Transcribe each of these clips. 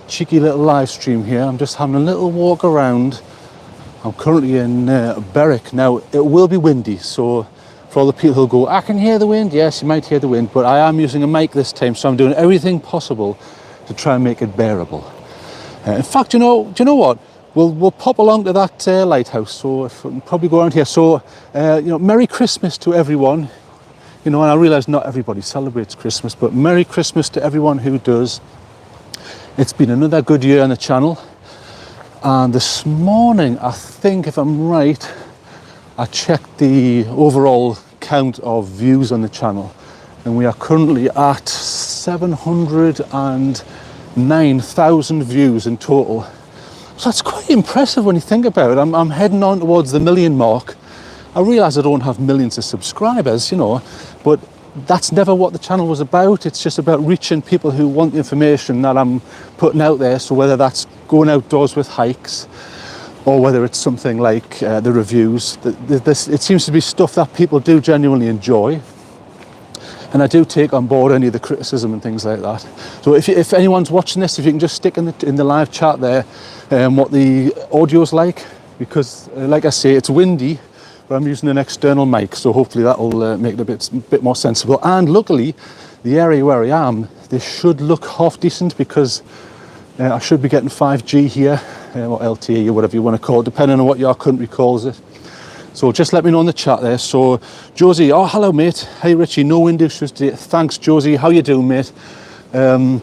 Cheeky little live stream here. I'm just having a little walk around. I'm currently in Berwick. Now, it will be windy, so for all the people who go, I can hear the wind. Yes, you might hear the wind, but I am using a mic this time, so I'm doing everything possible to try and make it bearable. In fact, do you know what? We'll pop along to that lighthouse, so if we can probably go around here. So, Merry Christmas to everyone. And I realise not everybody celebrates Christmas, but Merry Christmas to everyone who does. It's been another good year on the channel. And this morning, I think, if I'm right, I checked the overall count of views on the channel. And we are currently at 709,000 views in total. So that's quite impressive when you think about it. I'm heading on towards the million mark. I realise I don't have millions of subscribers, but that's never what the channel was about. It's just about reaching people who want the information that I'm putting out there. So whether that's going outdoors with hikes, or whether it's something like the reviews, it seems to be stuff that people do genuinely enjoy. And I do take on board any of the criticism and things like that. So if anyone's watching this, if you can just stick in the live chat there, what the audio's like, because like I say, it's windy, but I'm using an external mic, so hopefully that'll make it a bit more sensible. And luckily, the area where I am, this should look half decent, because I should be getting 5G here, or LTE, or whatever you want to call it, depending on what your country calls it. So just let me know in the chat there. So Josie, oh hello mate. Hey Richie, no wind issues today. Thanks Josie. How you doing, mate? Do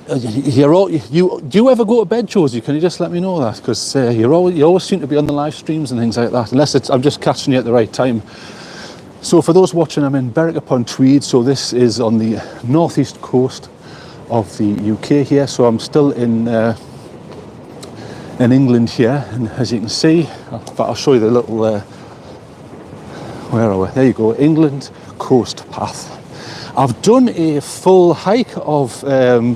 you ever go to bed, Josie? Can you just let me know that? Because you always seem to be on the live streams and things like that. Unless I'm just catching you at the right time. So for those watching, I'm in Berwick-upon-Tweed. So this is on the northeast coast of the UK here. So I'm still in England here, and as you can see, I'll show you the little where are we? There you go, England coast path. I've done a full hike of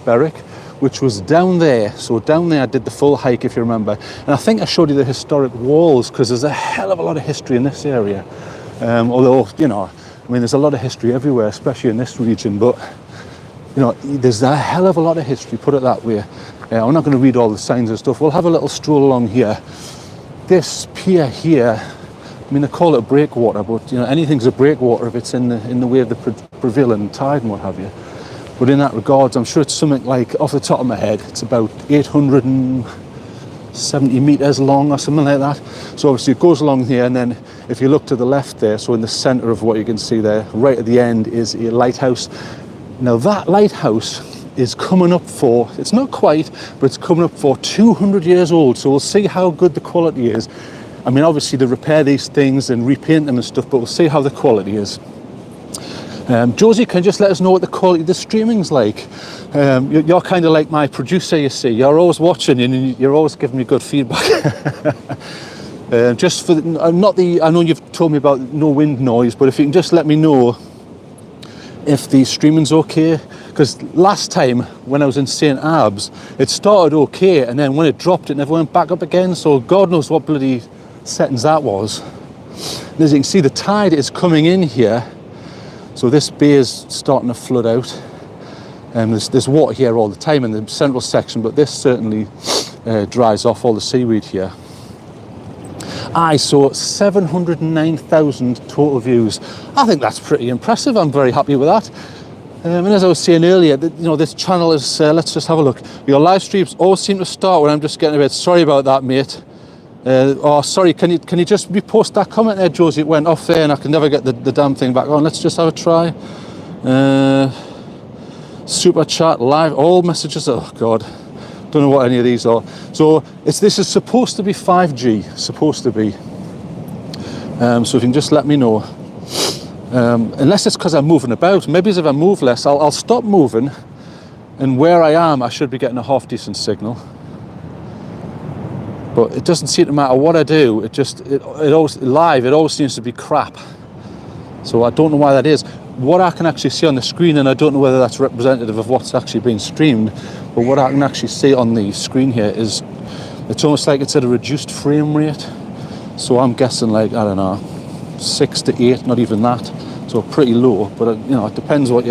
Berwick, which was down there. So down there I did the full hike, if you remember, and I think I showed you the historic walls, because there's a hell of a lot of history in this area. Although there's a lot of history everywhere, especially in this region, but there's a hell of a lot of history, put it that way. I'm not going to read all the signs and stuff. We'll have a little stroll along here. This pier here, they call it a breakwater, but anything's a breakwater if it's in the way of the prevailing tide and what have you. But in that regards, I'm sure it's something like, off the top of my head, it's about 870 meters long or something like that. So obviously it goes along here, and then if you look to the left there, so in the center of what you can see there, right at the end, is a lighthouse. Now that lighthouse is coming up for, it's not quite, but it's coming up for 200 years old. So we'll see how good the quality is. Obviously they repair these things and repaint them and stuff, but we'll see how the quality is. Josie, can you just let us know what the quality of the streaming's like? You're kind of like my producer, you see. You're always watching and you're always giving me good feedback. Just for I know you've told me about no wind noise, but if you can just let me know if the streaming's okay. Because last time when I was in St. Abbs, it started okay, and then when it dropped, it never went back up again. So God knows what bloody settings that was. And as you can see, the tide is coming in here. So this bay is starting to flood out. There's water here all the time in the central section, but this certainly dries off all the seaweed here. I saw 709,000 total views. I think that's pretty impressive. I'm very happy with that. And as I was saying earlier, this channel is, let's just have a look. Your live streams always seem to start when I'm just getting a bit, sorry about that, mate. Sorry, can you just repost that comment there, Josie? It went off there and I can never get the damn thing back on. Let's just have a try. Super chat, live, all messages, oh God. Don't know what any of these are. So this is supposed to be 5G, supposed to be. So if you can just let me know. Unless it's because I'm moving about. Maybe if I move less, I'll stop moving, and where I am, I should be getting a half decent signal. But it doesn't seem to matter what I do. It always seems to be crap. So I don't know why that is. What I can actually see on the screen, and I don't know whether that's representative of what's actually being streamed, but what I can actually see on the screen here is it's almost like it's at a reduced frame rate. So I'm guessing like, I don't know, 6 to 8, not even that. So pretty low, but it depends what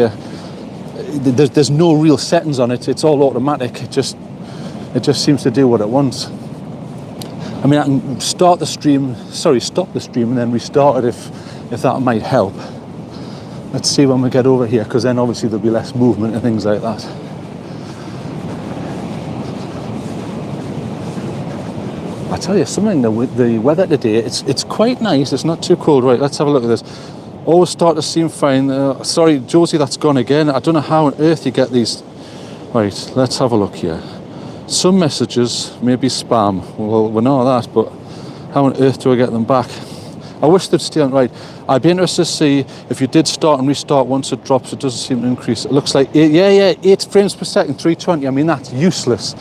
there's no real settings on it. It's all automatic. It just seems to do what it wants. I mean, I can stop the stream and then restart it if that might help. Let's see when we get over here, because then obviously there'll be less movement and things like that. I tell you something, the weather today, it's quite nice. It's not too cold. Right, let's have a look at this. Always start to seem fine. Sorry, Josie, that's gone again. I don't know how on earth you get these. Right, let's have a look here. Some messages may be spam. Well, we know that, but how on earth do I get them back? I wish they'd stay on. Right, I'd be interested to see if you did start and restart once it drops. It doesn't seem to increase. It looks like 8 frames per second, 320. I mean, that's useless.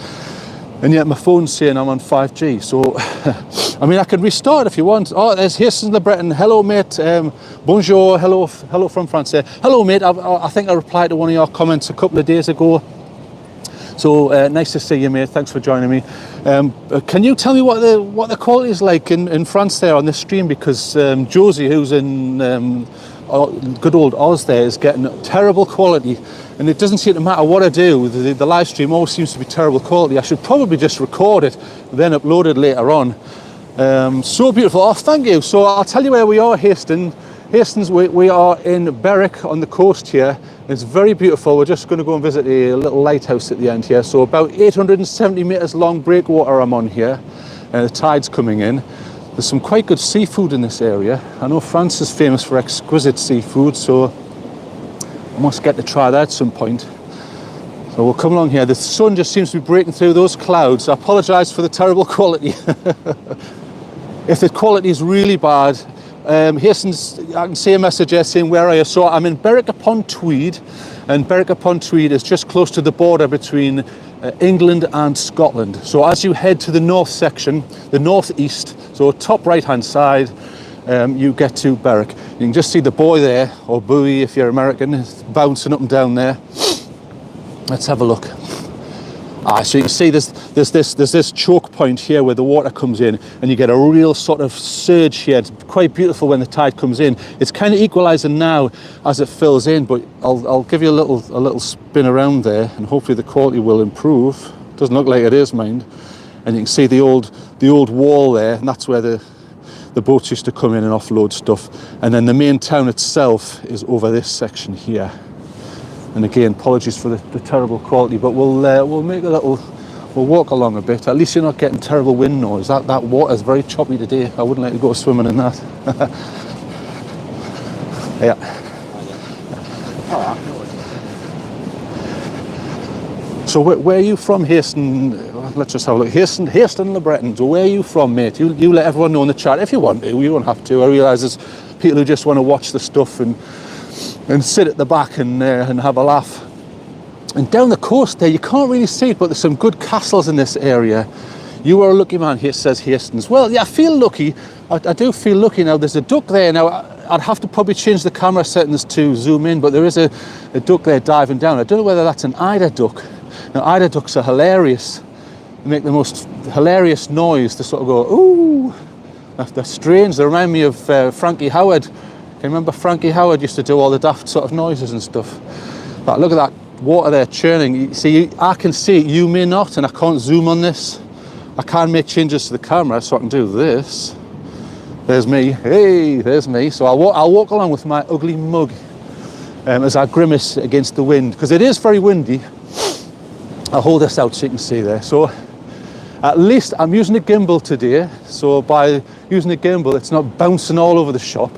And yet my phone's saying I'm on 5G. So, I mean, I can restart if you want. Oh, there's Hastings Le Breton. Hello, mate. Bonjour. Hello from France. Hello, mate. I think I replied to one of your comments a couple of days ago. So nice to see you, mate. Thanks for joining me. Can you tell me what the quality is like in France there on this stream? Because Josie, who's in good old Oz there, is getting terrible quality, and it doesn't seem to matter what I do. The live stream always seems to be terrible quality. I should probably just record it and then upload it later on. So beautiful. Oh, thank you. So I'll tell you where we are, Hastings. We are in Berwick on the coast here. It's very beautiful. We're just going to go and visit a little lighthouse at the end here. So about 870 metres long breakwater I'm on here. The tide's coming in. There's some quite good seafood in this area. I know France is famous for exquisite seafood, so I must get to try that at some point. So we'll come along here. The sun just seems to be breaking through those clouds. I apologise for the terrible quality. If the quality is really bad, Hastings, I can see a message there saying, where are you? So I'm in Berwick-upon-Tweed, and Berwick-upon-Tweed is just close to the border between England and Scotland. So as you head to the north section, the northeast, so top right hand side, you get to Berwick. You can just see the buoy there, or buoy if you're American, bouncing up and down there. Let's have a look. So you can see there's this choke point here where the water comes in, and you get a real sort of surge here. It's quite beautiful when the tide comes in. It's kind of equalising now as it fills in, but I'll give you a little spin around there, and hopefully the quality will improve. Doesn't look like it is, mind. And you can see the old wall there, and that's where the boats used to come in and offload stuff. And then the main town itself is over this section here. And again, apologies for the terrible quality, but we'll make we'll walk along a bit. At least you're not getting terrible wind noise. That water's very choppy today. I wouldn't like to go swimming in that. Yeah. So where are you from, Hastings? Let's just have a look. Hastings Le Breton. So where are you from, mate? You let everyone know in the chat if you want to. You don't have to. I realise there's people who just want to watch the stuff and sit at the back and have a laugh. And down the coast there, you can't really see it, but there's some good castles in this area. You are a lucky man, here says Hastings. Well, yeah, I feel lucky. I do feel lucky now. There's a duck there. Now, I'd have to probably change the camera settings to zoom in, but there is a duck there diving down. I don't know whether that's an eider duck. Now, eider ducks are hilarious. They make the most hilarious noise to sort of go, ooh. They're strange. They remind me of Frankie Howard. Can you remember Frankie Howard used to do all the daft sort of noises and stuff? But look at that water there churning. You see, I can see it, you may not, and I can't zoom on this. I can make changes to the camera, so I can do this. There's me. Hey, there's me. So I'll walk along with my ugly mug as I grimace against the wind, because it is very windy. I'll hold this out so you can see there. So at least I'm using a gimbal today. So by using a gimbal, it's not bouncing all over the shop,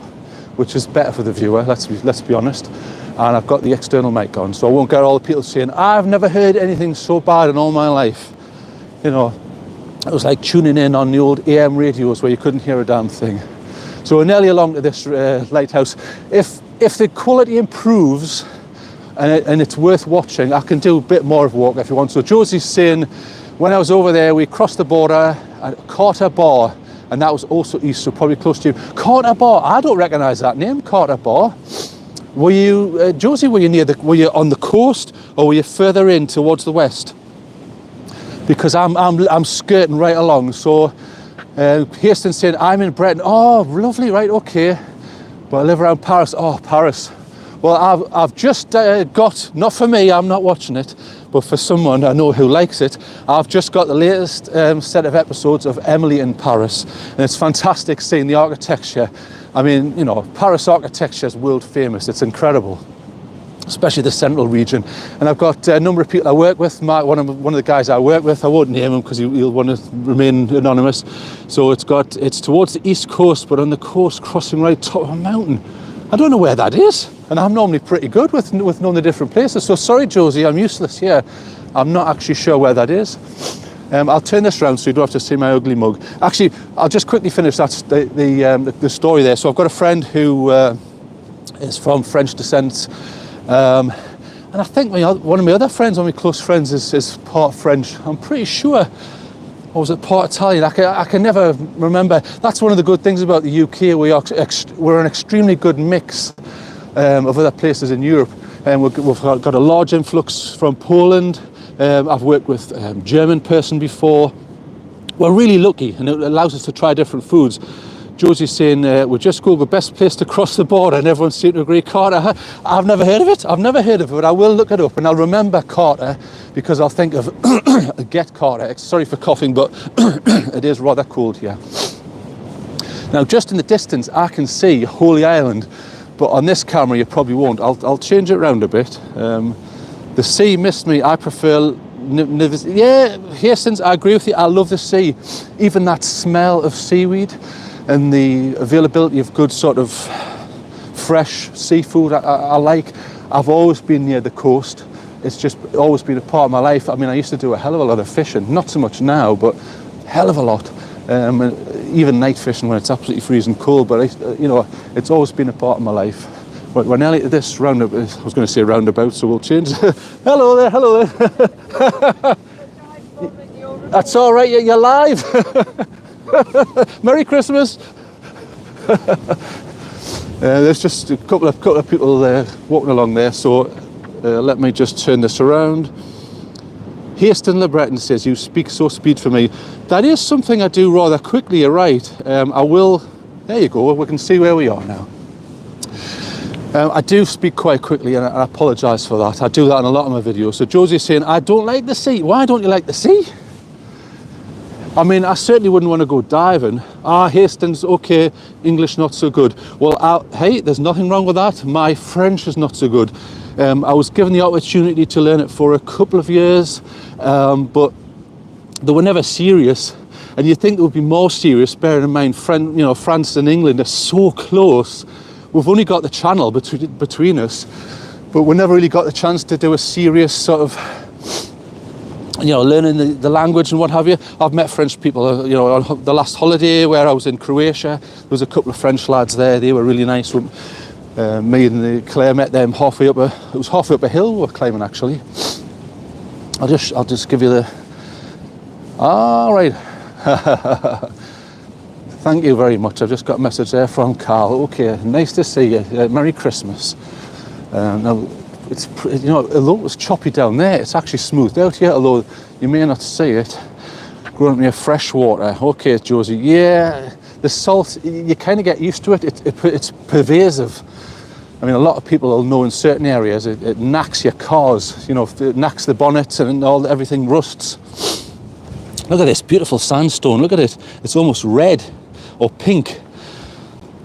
which is better for the viewer, let's be honest. And I've got the external mic on, so I won't get all the people saying, I've never heard anything so bad in all my life. You know, it was like tuning in on the old AM radios where you couldn't hear a damn thing. So we're nearly along to this lighthouse. If the quality improves and it's worth watching, I can do a bit more of a walk if you want. So Josie's saying, when I was over there, we crossed the border at Carter Bar, and that was also east, so probably close to you. Carter Bar, I don't recognise that name, Carter Bar. Were you, Josie, were you on the coast, or were you further in towards the west? Because I'm skirting right along. So Hastings saying, I'm in Breton. Oh, lovely, right, okay. But I live around Paris. Oh, Paris. Well, I've just got, not for me, I'm not watching it, but for someone I know who likes it, I've just got the latest set of episodes of Emily in Paris, and it's fantastic seeing the architecture. I mean, you know, Paris architecture is world famous. It's incredible, especially the central region. And I've got a number of people I work with. One of the guys I work with, I won't name him because he'll want to remain anonymous. So it's towards the east coast, but on the coast crossing right top of a mountain. I don't know where that is, and I'm normally pretty good with knowing the different places. So sorry, Josie, I'm useless here. I'm not actually sure where that is. I'll turn this around so you don't have to see my ugly mug. Actually, I'll just quickly finish the story there. So I've got a friend who is from French descent, and I think one of my other friends, one of my close friends, is part French. I'm pretty sure. Or was it part Italian? I can never remember. That's one of the good things about the UK. We're an extremely good mix of other places in Europe. We've got a large influx from Poland. I've worked with a German person before. We're really lucky, and it allows us to try different foods. Josie's saying, we just Googled best place to cross the border, and everyone seemed to agree Carter. I've never heard of it. But I will look it up, and I'll remember Carter because I'll think of Get Carter. Sorry for coughing, but it is rather cold here. Now, just in the distance, I can see Holy Island, but on this camera, you probably won't. I'll change it around a bit. The sea missed me. I prefer... Hastings, I agree with you. I love the sea. Even that smell of seaweed and the availability of good sort of fresh seafood I like. I've always been near the coast. It's just always been a part of my life. I mean, I used to do a hell of a lot of fishing. Not so much now, but hell of a lot. Even night fishing when it's absolutely freezing cold. But, it's always been a part of my life. But we're nearly to this roundabout. I was going to say roundabout, so we'll change. Hello there. That's all right, you're live. Merry Christmas. There's just a couple of people walking along there, so let me just turn this around. Hastings LeBreton says, you speak so speed for me. That is something I do rather quickly, you're right. I will, there you go, we can see where we are now. I do speak quite quickly, and I apologise for that. I do that in a lot of my videos. So Josie's saying, I don't like the sea. Why don't you like the sea? I mean, I certainly wouldn't want to go diving. Hastings, okay, English not so good. Well, hey, there's nothing wrong with that. My French is not so good. I was given the opportunity to learn it for a couple of years, but they were never serious. And you'd think it would be more serious, bearing in mind, France and England are so close. We've only got the channel between us, but we never really got the chance to do a serious sort of, learning the language and what have you. I've met French people, on the last holiday where I was in Croatia. There was a couple of French lads there. They were really nice. Me and Claire met them halfway up a hill we were climbing, actually. I'll just give you the... All right. Thank you very much. I've just got a message there from Carl. Okay, nice to see you. Merry Christmas. Now, it's although it was choppy down there, it's actually smoothed out here. Although you may not see it. Growing near fresh water. Okay, Josie. Yeah, the salt. You kind of get used to it. It's pervasive. I mean, a lot of people will know in certain areas it knacks your cars. It knacks the bonnets and everything rusts. Look at this beautiful sandstone. Look at it. It's almost red. Or pink.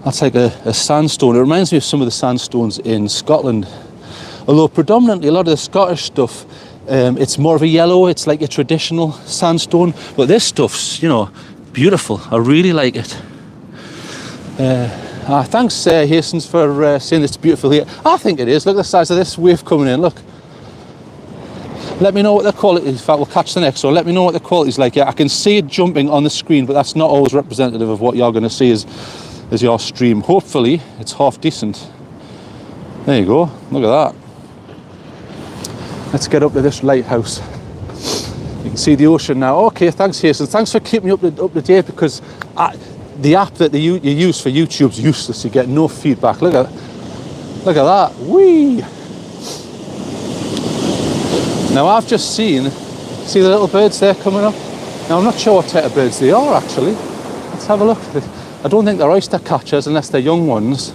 That's like a sandstone. It reminds me of some of the sandstones in Scotland. Although predominantly a lot of the Scottish stuff, it's more of a yellow. It's like a traditional sandstone. But this stuff's, beautiful. I really like it. Thanks, Hastings, for saying it's beautiful here. I think it is. Look at the size of this wave coming in. Look. Let me know what the quality is. In fact, we'll catch the next one. Let me know what the quality is like. Yeah, I can see it jumping on the screen, but that's not always representative of what you're going to see as your stream. Hopefully, it's half decent. There you go. Look at that. Let's get up to this lighthouse. You can see the ocean now. Okay, thanks, Hastings. Thanks for keeping me up to date, because the app that you use for YouTube's useless. You get no feedback. Look at that. Whee! Now I've just see the little birds there coming up. Now I'm not sure what type of birds they are, actually. Let's have a look. I don't think they're oyster catchers unless they're young ones.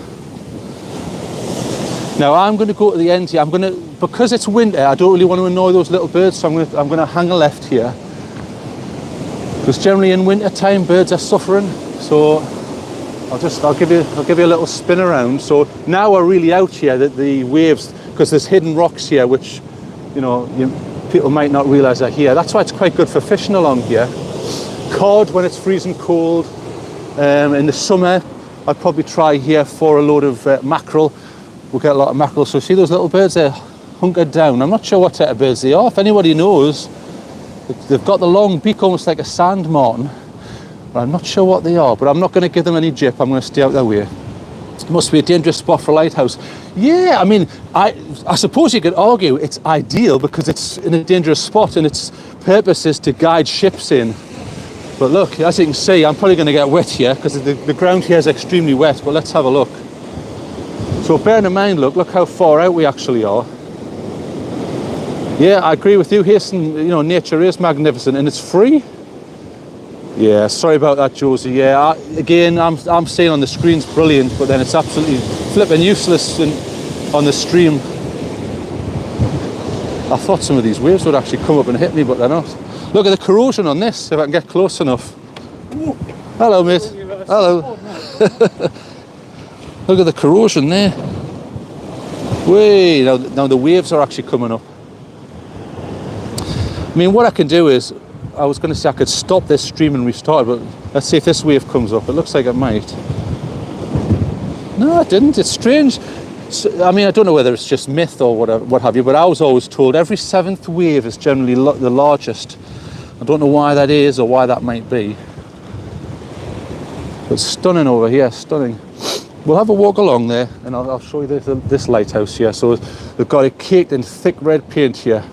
Now I'm going to go to the end here. Because it's winter, I don't really want to annoy those little birds, so I'm going to hang a left here. Because generally in winter time, birds are suffering. So I'll give you a little spin around. So now we're really out here, the waves, because there's hidden rocks here, which people might not realise are here. That's why it's quite good for fishing along here. Cod when it's freezing cold. In the summer, I'd probably try here for a load of mackerel. We'll get a lot of mackerel. So see those little birds there hunkered down. I'm not sure what type of birds they are. If anybody knows, they've got the long beak almost like a sand martin. But I'm not sure what they are. But I'm not going to give them any jip. I'm going to stay out their way. It must be a dangerous spot for a lighthouse. Yeah, I mean, I suppose you could argue it's ideal because it's in a dangerous spot and its purpose is to guide ships in. But look, as you can see, I'm probably going to get wet here because the ground here is extremely wet. But let's have a look. So bearing in mind, look how far out we actually are. Yeah, I agree with you, Hasten. Nature is magnificent and it's free. Yeah, sorry about that, Josie. Yeah, I'm saying on the screen's brilliant, but then it's absolutely flipping useless on the stream. I thought some of these waves would actually come up and hit me, but they're not. Look at the corrosion on this, if I can get close enough. Ooh. Hello, mate. Hello. Look at the corrosion there. Wait, now the waves are actually coming up. I mean, what I can do is, I was going to say I could stop this stream and restart, but let's see if this wave comes up. It looks like it might. No, it didn't. It's strange. I mean, I don't know whether it's just myth or what have you, but I was always told every 7th wave is generally the largest. I don't know why that is or why that might be. But stunning over here, stunning. We'll have a walk along there and I'll show you this lighthouse here. So they've got it caked in thick red paint here.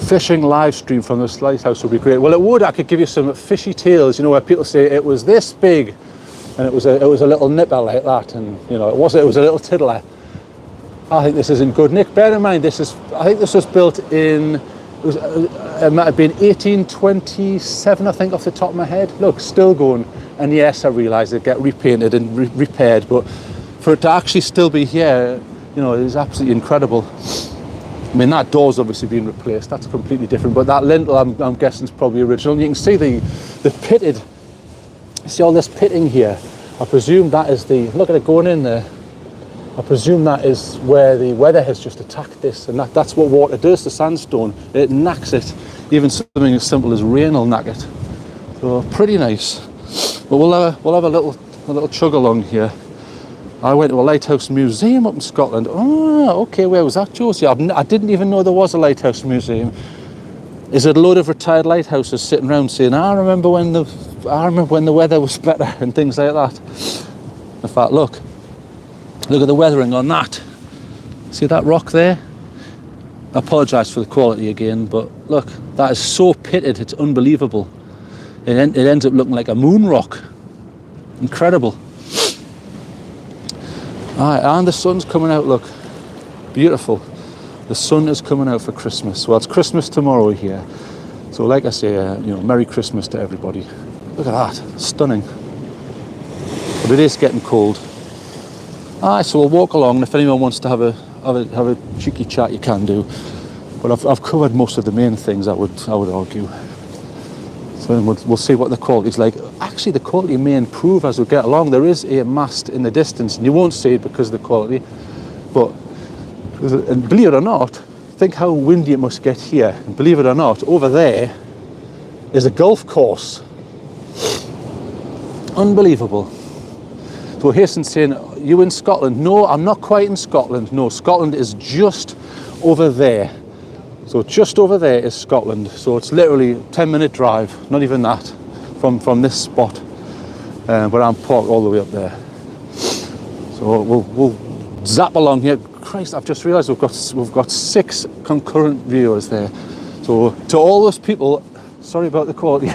Fishing live stream from this lighthouse would be great. Well, it would. I could give you some fishy tales, where people say it was this big and it was a little nipper like that, and it was a little tiddler. I think this isn't good. Nick, bear in mind I think this was built in, it might have been 1827, I think, off the top of my head. Look, still going. And yes, I realise it get repainted and repaired, but for it to actually still be here, it is absolutely incredible. I mean, that door's obviously been replaced. That's completely different. But that lintel, I'm guessing, is probably original. And you can see the pitted. See all this pitting here? I presume that is look at it going in there. I presume that is where the weather has just attacked this, and that's what water does to sandstone. It knacks it. Even something as simple as rain will knack it. So pretty nice. But we'll have a little chug along here. I went to a lighthouse museum up in Scotland. Oh, okay, where was that, Josie? I didn't even know there was a lighthouse museum. Is it a load of retired lighthouses sitting around saying, I remember when the weather was better and things like that? In fact, look at the weathering on that. See that rock there? I apologise for the quality again, but look, that is so pitted, it's unbelievable. It ends up looking like a moon rock. Incredible. Alright, and the sun's coming out, look. Beautiful. The sun is coming out for Christmas. Well, it's Christmas tomorrow here. So like I say, Merry Christmas to everybody. Look at that, stunning. But it is getting cold. Alright, so we'll walk along, and if anyone wants to have a cheeky chat, you can do. But I've covered most of the main things, I would argue. So we'll see what the quality's like. Actually, the quality may improve as we get along. There is a mast in the distance, and you won't see it because of the quality. But, and believe it or not, think how windy it must get here. And believe it or not, over there is a golf course. Unbelievable. So Hasten's saying, you in Scotland? No, I'm not quite in Scotland. No, Scotland is just over there. So just over there is Scotland. So it's literally a 10-minute drive, not even that, from this spot. But I'm parked all the way up there. So we'll zap along here. Christ, I've just realised we've got 6 concurrent viewers there. So to all those people, sorry about the quality,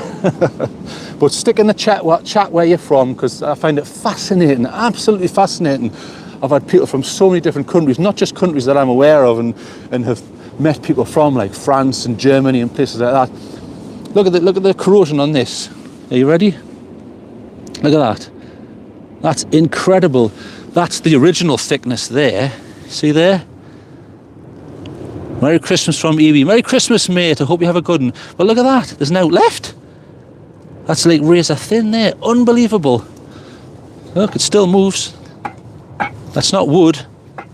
but stick in the chat where you're from, because I find it fascinating, absolutely fascinating. I've had people from so many different countries, not just countries that I'm aware of, and have met people from like France and Germany and places like that. Look at the corrosion on this. Are you ready? Look at that. That's incredible. That's the original thickness there. See there? Merry Christmas from Evie. Merry Christmas, mate. I hope you have a good one. But look at that. There's an out left. That's like razor thin there. Unbelievable. Look, it still moves. That's not wood.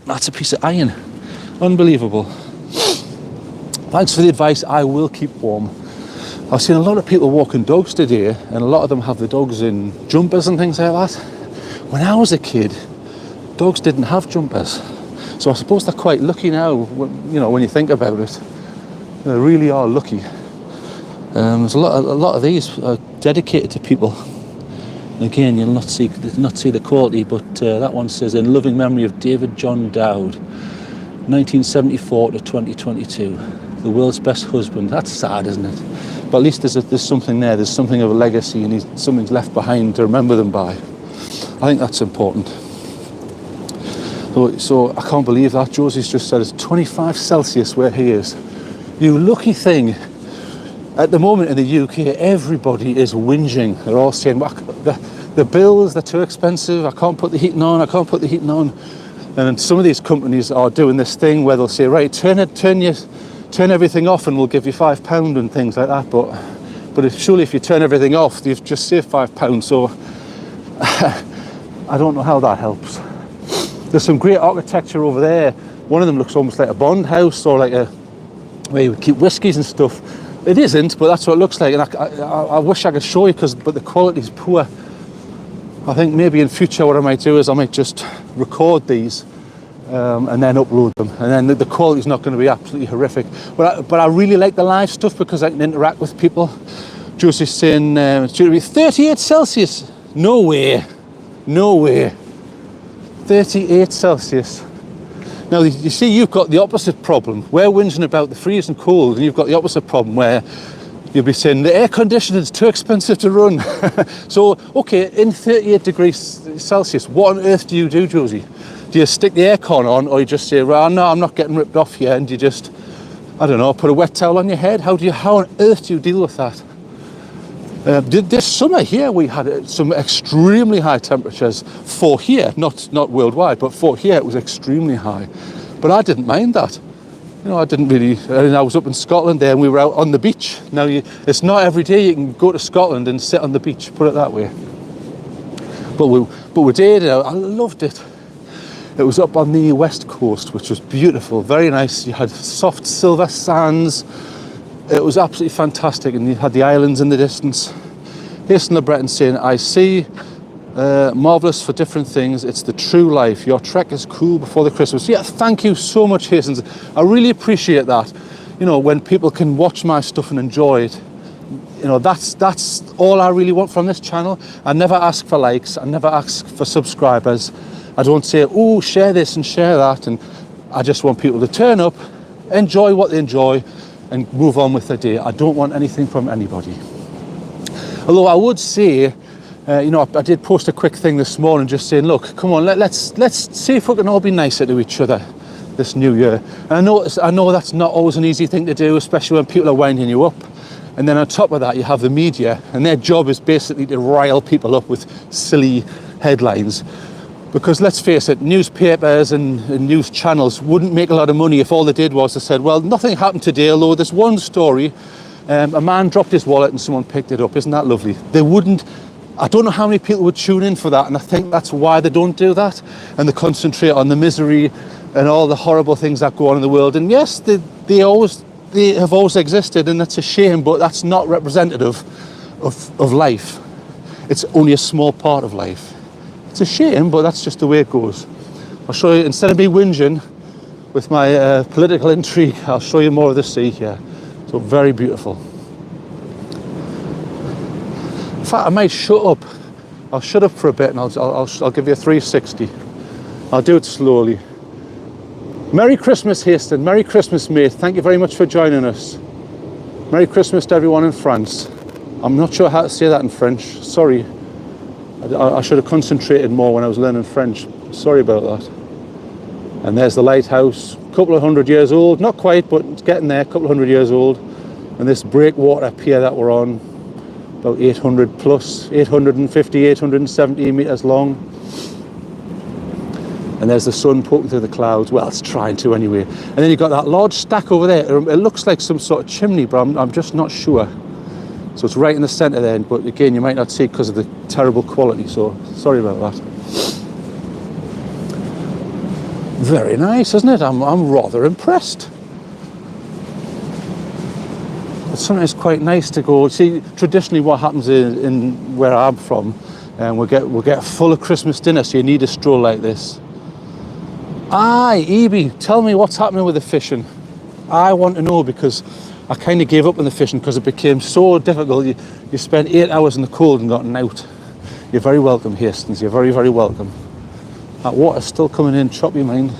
That's a piece of iron. Unbelievable. Thanks for the advice. I will keep warm. I've seen a lot of people walking dogs today, and a lot of them have the dogs in jumpers and things like that. When I was a kid, dogs didn't have jumpers. So I suppose they're quite lucky now, you know, when you think about it. They really are lucky. There's a lot of these are dedicated to people. And again, you'll not see the quality, but that one says, in loving memory of David John Dowd, 1974 to 2022. The world's best husband. That's sad, isn't it? But at least there's something there. There's something of a legacy, and something's left behind to remember them by. I think that's important. So I can't believe that. Josie's just said it's 25 Celsius where he is. You lucky thing. At the moment in the UK, everybody is whinging. They're all saying, well, the bills, they're too expensive. I can't put the heating on. I can't put the heating on. And some of these companies are doing this thing where they'll say, right, turn everything off and we'll give you £5 and things like that. But surely if you turn everything off, you've just saved £5. So I don't know how that helps. There's some great architecture over there. One of them looks almost like a Bond house, or like where you would keep whiskies and stuff. It isn't, but that's what it looks like. And I wish I could show you, but the quality's poor. I think maybe in future what I might do is I might just record these and then upload them. And then the quality's not going to be absolutely horrific. But I really like the live stuff because I can interact with people. Josie's saying it's due to be 38 Celsius. No way. No way. 38 Celsius. Now, you see, you've got the opposite problem. We're whinging about the freezing cold, and you've got the opposite problem where you'll be saying the air conditioner is too expensive to run. So, okay, in 38 degrees Celsius, what on earth do you do, Josie? Do you stick the aircon on, or you just say, well, no, I'm not getting ripped off here, and you just, I don't know, put a wet towel on your head? How on earth do you deal with that? This summer here we had some extremely high temperatures for here, not worldwide, but for here it was extremely high. But I didn't mind that. You know, I didn't really. I was up in Scotland there, and we were out on the beach. Now it's not every day you can go to Scotland and sit on the beach. Put it that way. But we did. I loved it. It was up on the west coast, which was beautiful, very nice. You had soft silver sands. It was absolutely fantastic, and you had the islands in the distance. Hasten Le Breton saying, I see, marvellous for different things. It's the true life. Your trek is cool before the Christmas. Yeah, thank you so much, Hastings. I really appreciate that. You know, when people can watch my stuff and enjoy it, you know, that's all I really want from this channel. I never ask for likes. I never ask for subscribers. I don't say, oh, share this and share that. And I just want people to turn up, enjoy what they enjoy, and move on with their day. I don't want anything from anybody. Although I would say, you know, I did post a quick thing this morning just saying, look, come on, let's see if we can all be nicer to each other this new year. And I know that's not always an easy thing to do, especially when people are winding you up. And then on top of that, you have the media, and their job is basically to rile people up with silly headlines. Because let's face it, newspapers and news channels wouldn't make a lot of money if all they did was they said, well, nothing happened today, although there's one story, a man dropped his wallet and someone picked it up. Isn't that lovely? They wouldn't. I don't know how many people would tune in for that, and I think that's why they don't do that, and they concentrate on the misery and all the horrible things that go on in the world. And yes, they have always existed, and that's a shame, but that's not representative of life. It's only a small part of life. It's a shame, but that's just the way it goes. I'll show you, instead of me whinging with my political intrigue, I'll show you more of the sea here. So very beautiful. In fact, I might shut up. I'll shut up for a bit, and I'll give you a 360. I'll do it slowly. Merry Christmas, Haston. Merry Christmas, mate. Thank you very much for joining us. Merry Christmas to everyone in France. I'm not sure how to say that in French. Sorry. I should have concentrated more when I was learning French. Sorry about that. And there's the lighthouse, a couple of 100 years old. Not quite, but it's getting there, a couple of 100 years old. And this breakwater pier that we're on, about 800 plus, 850, 870 metres long. And there's the sun poking through the clouds. Well, it's trying to anyway. And then you've got that large stack over there. It looks like some sort of chimney, but I'm just not sure. So it's right in the centre there, but again, you might not see it because of the terrible quality, so sorry about that. Very nice, isn't it? I'm rather impressed. It's sometimes quite nice to go. See, traditionally what happens in where I'm from, we'll get full of Christmas dinner, so you need a stroll like this. Aye, Evie, tell me what's happening with the fishing. I want to know, because I kind of gave up on the fishing because it became so difficult. You spent 8 hours in the cold and gotten out. You're very welcome, Hastings. You're very, very welcome. That water's still coming in choppy, mind.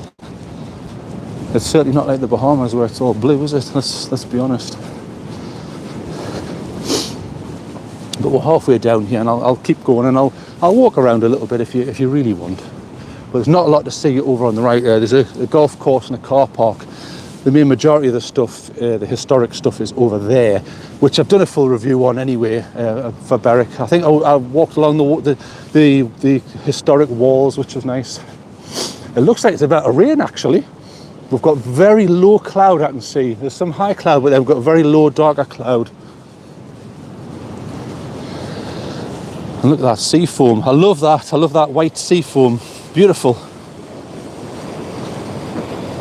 It's certainly not like the Bahamas where it's all blue, is it? Let's be honest. But we're halfway down here, and I'll keep going, and I'll walk around a little bit if you really want. But there's not a lot to see over on the right there. There's a golf course and a car park. The main majority of the stuff, the historic stuff, is over there, which I've done a full review on anyway for Berwick. I think I walked along the historic walls, which was nice. It looks like it's about to rain, actually. We've got very low cloud, I can see. There's some high cloud, but then we've got a very low, darker cloud. And look at that sea foam. I love that. I love that white sea foam. Beautiful.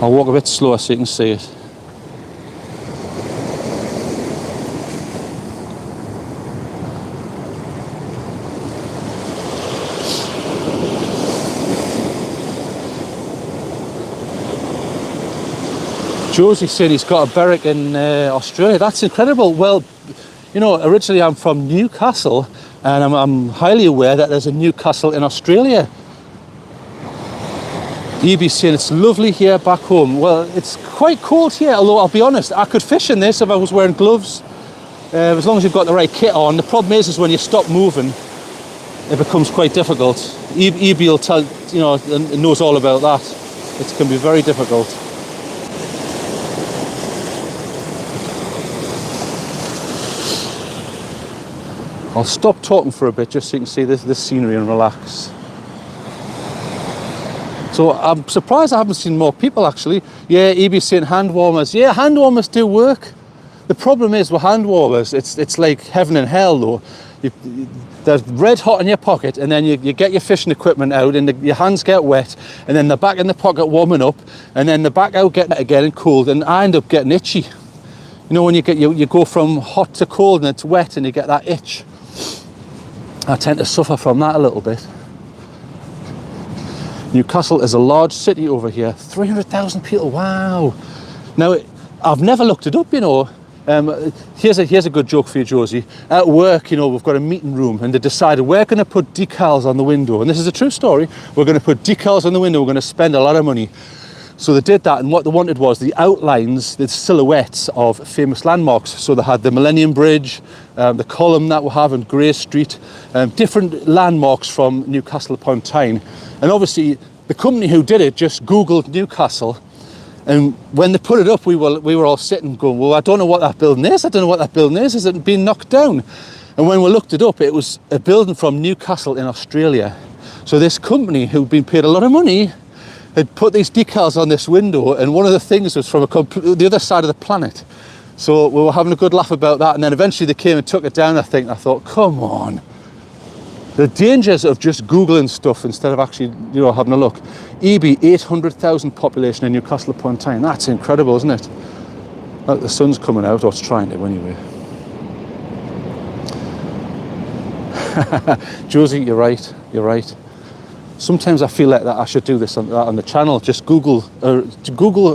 I'll walk a bit slower so you can see it. Josie's saying he's got a Berwick in Australia. That's incredible. Well, you know, originally I'm from Newcastle, and I'm highly aware that there's a Newcastle in Australia. Evie's saying it's lovely here back home. Well, it's quite cold here, although I'll be honest, I could fish in this if I was wearing gloves, as long as you've got the right kit on. The problem is when you stop moving, it becomes quite difficult. Evie will tell, you know, knows all about that. It can be very difficult. I'll stop talking for a bit just so you can see this scenery and relax. So I'm surprised I haven't seen more people, actually. Yeah, Evie's saying hand warmers. Yeah, hand warmers do work. The problem is with hand warmers, it's like heaven and hell, though. They're red hot in your pocket, and then you get your fishing equipment out, and your hands get wet, and then they're back in the pocket warming up, and then they're back out getting cold, and I end up getting itchy. You know, when you go from hot to cold and it's wet and you get that itch. I tend to suffer from that a little bit. Newcastle is a large city over here. 300,000 people, wow. Now, I've never looked it up, you know. Here's a good joke for you, Josie. At work, you know, we've got a meeting room, and they decided we're going to put decals on the window. And this is a true story. We're going to put decals on the window. We're going to spend a lot of money. So they did that, and what they wanted was the outlines, the silhouettes of famous landmarks. So they had the Millennium Bridge, the column that we have in Grey Street, different landmarks from Newcastle-upon-Tyne. And obviously, the company who did it just Googled Newcastle, and when they put it up, we were all sitting going, well, I don't know what that building is. I don't know what that building is. Has it been knocked down? And when we looked it up, it was a building from Newcastle in Australia. So this company, who'd been paid a lot of money, had put these decals on this window, and one of the things was from the other side of the planet. So we were having a good laugh about that, and then eventually they came and took it down, I think. I thought, come on. The dangers of just Googling stuff instead of actually, you know, having a look. EB, 800,000 population in Newcastle-upon-Tyne. That's incredible, isn't it? Look, the sun's coming out, or it's trying to anyway. Josie, you're right, you're right. Sometimes I feel like that I should do this on the channel, just Google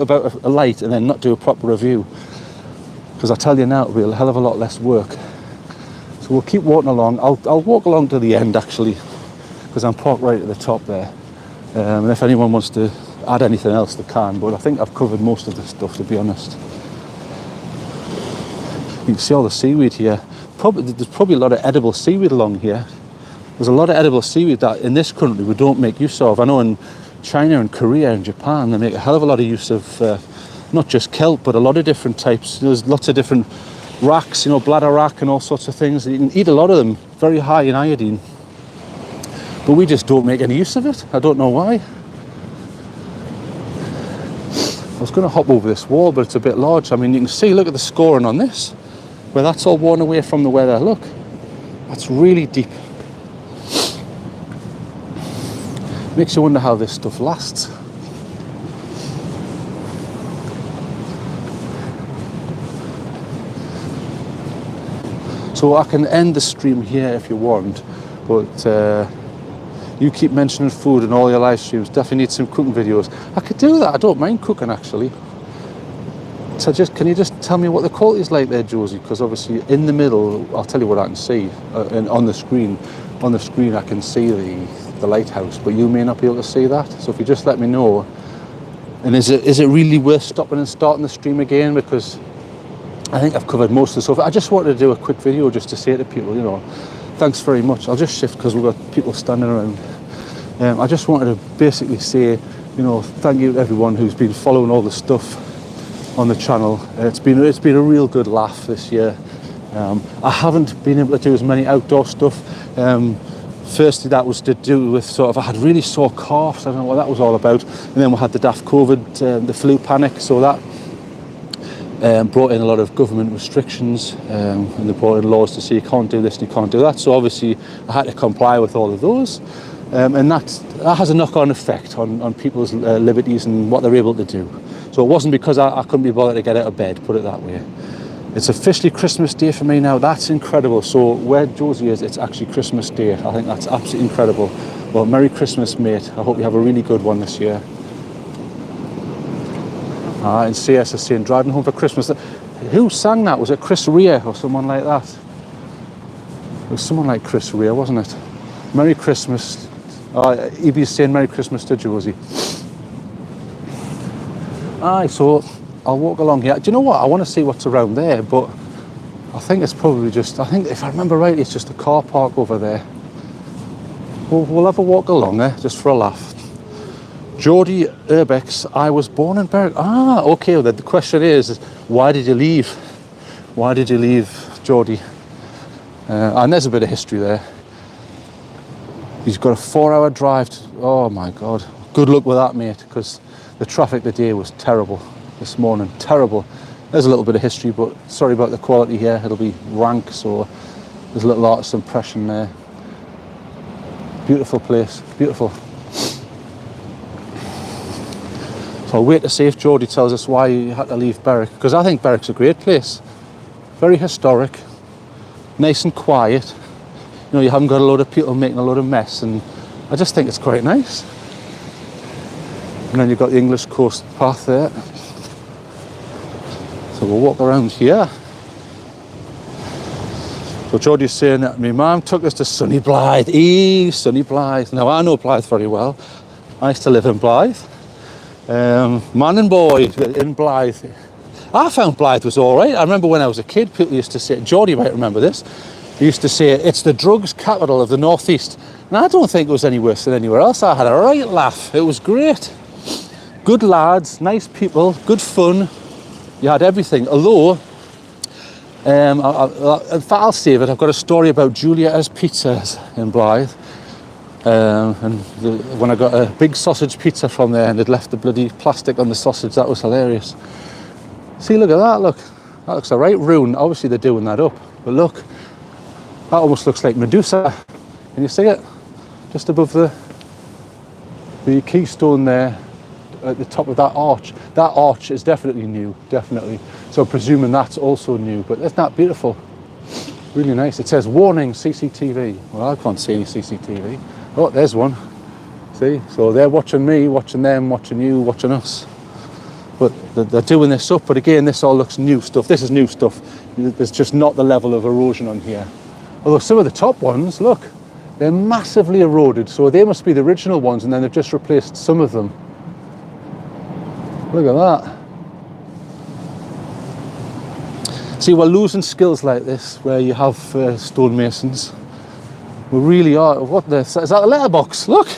about a light and then not do a proper review. Because I tell you now, it'll be a hell of a lot less work. So we'll keep walking along. I'll walk along to the end, actually, because I'm parked right at the top there. And if anyone wants to add anything else, they can. But I think I've covered most of the stuff, to be honest. You can see all the seaweed here. There's probably a lot of edible seaweed along here. There's a lot of edible seaweed that in this country we don't make use of. I know in China and Korea and Japan they make a hell of a lot of use of not just kelp, but a lot of different types. There's lots of different racks, you know, bladder rack and all sorts of things. You can eat a lot of them, very high in iodine. But we just don't make any use of it. I don't know why. was going to hop over this wall, but it's a bit large. I mean, you can see, look at the scoring on this, where that's all worn away from the weather. Look, that's really deep. Makes you wonder how this stuff lasts. So I can end the stream here if you want, but you keep mentioning food in all your live streams. Definitely need some cooking videos. I could do that. I don't mind cooking, actually. So can you just tell me what the quality is like there, Josie? Because obviously in the middle, I'll tell you what I can see. And on the screen I can see the lighthouse, but you may not be able to see that. So if you just let me know. And is it really worth stopping and starting the stream again? Because I think I've covered most of the stuff. I just wanted to do a quick video just to say to people, you know, thanks very much. I'll just shift because we've got people standing around. I just wanted to basically say, you know, thank you to everyone who's been following all the stuff on the channel. It's been a real good laugh this year. I haven't been able to do as many outdoor stuff. Firstly, that was to do with sort of, I had really sore coughs. I don't know what that was all about. And then we had the daft COVID, the flu panic. So that brought in a lot of government restrictions, and they brought in laws to say you can't do this and you can't do that. So obviously I had to comply with all of those. And that has a knock-on effect on people's liberties and what they're able to do. So it wasn't because I couldn't be bothered to get out of bed, put it that way. It's officially Christmas Day for me now. That's incredible. So where Josie is, it's actually Christmas Day. I think that's absolutely incredible. Well, Merry Christmas, mate. I hope you have a really good one this year. And CS is saying, driving home for Christmas. Who sang that? Was it Chris Rea or someone like that? It was someone like Chris Rea, wasn't it? Merry Christmas. EB's saying Merry Christmas to Josie. Aye, so I'll walk along here. Do you know what? I want to see what's around there, but I think it's probably just, I think if I remember right, it's just a car park over there. We'll have a walk along there, just for a laugh. Geordie Urbex, I was born in Berwick. Okay, well, the question is, why did you leave? Why did you leave, Geordie? And there's a bit of history there. He's got a 4-hour drive oh my God. Good luck with that, mate, because the traffic today was terrible this morning, terrible. There's a little bit of history, but sorry about the quality here. It'll be rank, so there's a little artist impression there. Beautiful place, beautiful. So I'll wait to see if Geordie tells us why he had to leave Berwick, because I think Berwick's a great place. Very historic, nice and quiet. You know, you haven't got a load of people making a load of mess, and I just think it's quite nice. And then you've got the English coast path there. So we'll walk around here. So Geordie's saying that my mum took us to sunny Blythe. Sunny Blythe. Now I know Blythe very well. I used to live in Blythe. Man and boy in Blythe. I found Blythe was all right. I remember when I was a kid, people used to say, Geordie might remember this, they used to say, it's the drugs capital of the northeast. And I don't think it was any worse than anywhere else. I had a right laugh. It was great. Good lads, nice people, good fun. You had everything. Although, in fact, I'll save it. I've got a story about Julia's Pizzas in Blythe. When I got a big sausage pizza from there and they'd left the bloody plastic on the sausage, that was hilarious. See, look at that, look. That looks a right ruin. Obviously they're doing that up. But look, that almost looks like Medusa. Can you see it? Just above the keystone there at the top of that arch. That arch is definitely new, definitely. So presuming that's also new, but isn't that beautiful? Really nice. It says, warning, CCTV. Well, I can't see any CCTV. Oh, there's one. See? So they're watching me, watching them, watching you, watching us. But they're doing this up. But again, this all looks new stuff. This is new stuff. There's just not the level of erosion on here. Although some of the top ones, look, they're massively eroded. So they must be the original ones, and then they've just replaced some of them. Look at that. See, we're losing skills like this, where you have stonemasons. We really are. What the? Is that a letterbox? Look,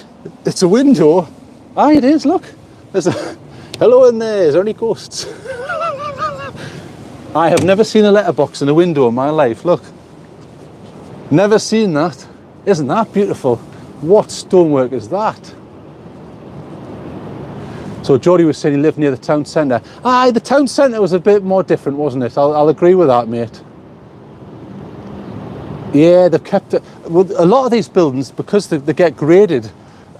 it's a window. Ah, it is. Look, there's a hello in there. Is there any ghosts? I have never seen a letterbox in a window in my life. Look, never seen that. Isn't that beautiful? What stonework is that? So Jody was saying he lived near the town centre. Aye, the town centre was a bit more different, wasn't it? I'll agree with that, mate. Yeah, they've kept it. Well, a lot of these buildings, because they get graded,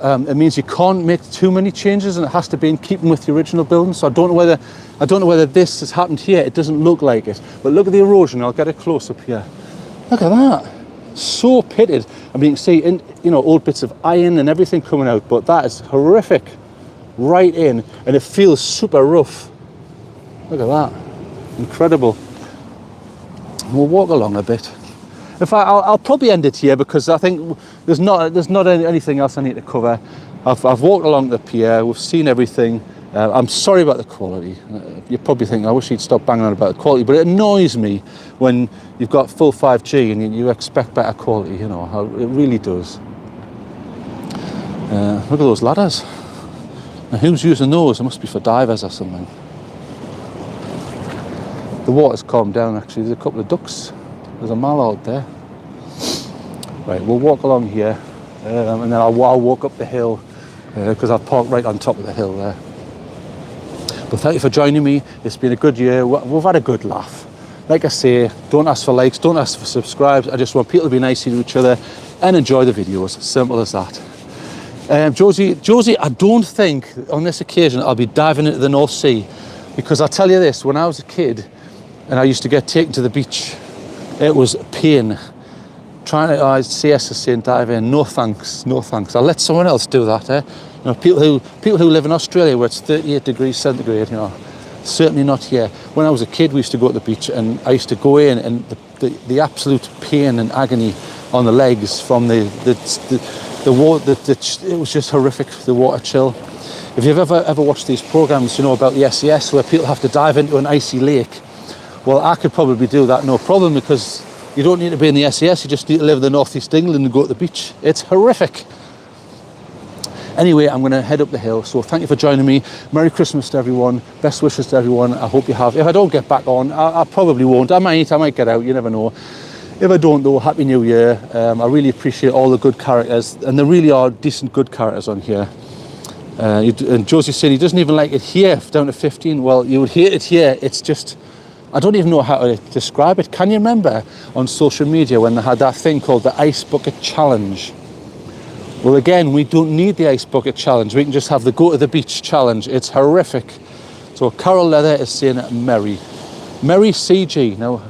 it means you can't make too many changes, and it has to be in keeping with the original building. So I don't know whether this has happened here. It doesn't look like it, but look at the erosion. I'll get a close up here. Look at that. So pitted. I mean, you can see old bits of iron and everything coming out, but that is horrific. Right in, and it feels super rough. Look at that. Incredible. We'll walk along a bit. In fact, I'll probably end it here because I think there's not anything else I need to cover. I've walked along the pier. We've seen everything. I'm sorry about the quality. You're probably thinking, I wish you'd stop banging on about the quality, but it annoys me when you've got full 5G and you expect better quality. It really does. Look at those ladders. Now, who's using those? It must be for divers or something. The water's calmed down, actually. There's a couple of ducks. There's a mallard there. Right, we'll walk along here, and then I'll walk up the hill, because I've parked right on top of the hill there. But thank you for joining me. It's been a good year. We've had a good laugh. Like I say, don't ask for likes, don't ask for subscribes. I just want people to be nice to each other and enjoy the videos. Simple as that. Josie, I don't think on this occasion I'll be diving into the North Sea, because I'll tell you this, when I was a kid and I used to get taken to the beach, it was a pain. CS is saying dive in. No thanks, no thanks. I'll let someone else do that. People who live in Australia where it's 38 degrees centigrade, certainly not here. When I was a kid, we used to go to the beach, and I used to go in, and the absolute pain and agony on the legs from the water, it was just horrific, the water chill. If you've ever watched these programs, about the SES where people have to dive into an icy lake, well, I could probably do that no problem, because you don't need to be in the SES, you just need to live in the northeast England and go to the beach. It's horrific. Anyway, I'm going to head up the hill, so thank you for joining me. Merry Christmas to everyone, best wishes to everyone. I hope you have. If I don't get back on, I probably won't. I might get out, you never know. If I don't though, Happy New Year. I really appreciate all the good characters, and there really are decent good characters on here. And Josie said he doesn't even like it here, down to 15. Well, you would hear it here. It's just, I don't even know how to describe it. Can you remember on social media when they had that thing called the Ice Bucket Challenge? Well, again, we don't need the Ice Bucket Challenge. We can just have the Go to the Beach Challenge. It's horrific. So Carol Leather is saying Merry CG. Now,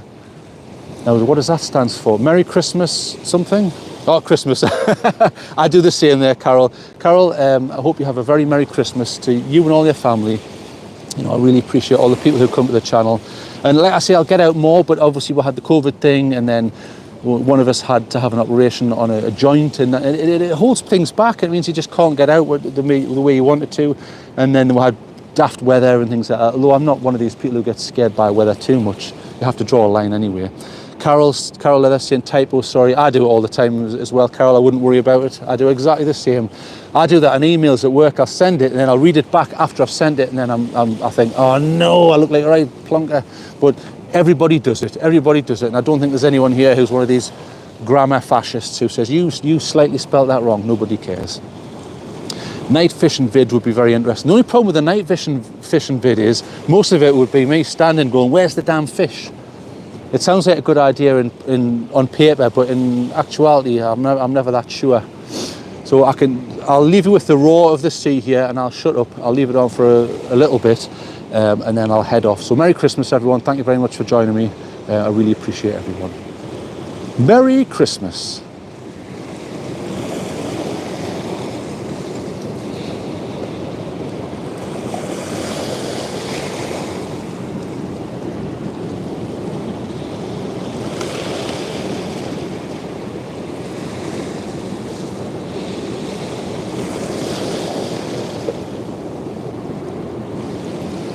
what does that stand for? Merry Christmas something? Oh, Christmas. I do the same there, Carol. Carol, I hope you have a very Merry Christmas to you and all your family. I really appreciate all the people who come to the channel. And like I say, I'll get out more, but obviously we had the COVID thing, and then one of us had to have an operation on a joint, and it holds things back. It means you just can't get out the way you wanted to. And then we had daft weather and things like that. Although I'm not one of these people who gets scared by weather too much. You have to draw a line anyway. Carol Leather saying typo, sorry. I do it all the time as well, Carol. I wouldn't worry about it. I do exactly the same. I do that in emails at work. I'll send it, and then I'll read it back after I've sent it, and then I think, oh no, I look like a right plonker. But everybody does it. Everybody does it. And I don't think there's anyone here who's one of these grammar fascists who says, you slightly spelled that wrong. Nobody cares. Night fishing vid would be very interesting. The only problem with the night fishing vid is most of it would be me standing going, where's the damn fish? It sounds like a good idea on paper, but in actuality, I'm never that sure. So I'll leave you with the roar of the sea here, and I'll shut up. I'll leave it on for a little bit, and then I'll head off. So Merry Christmas, everyone. Thank you very much for joining me. I really appreciate everyone. Merry Christmas.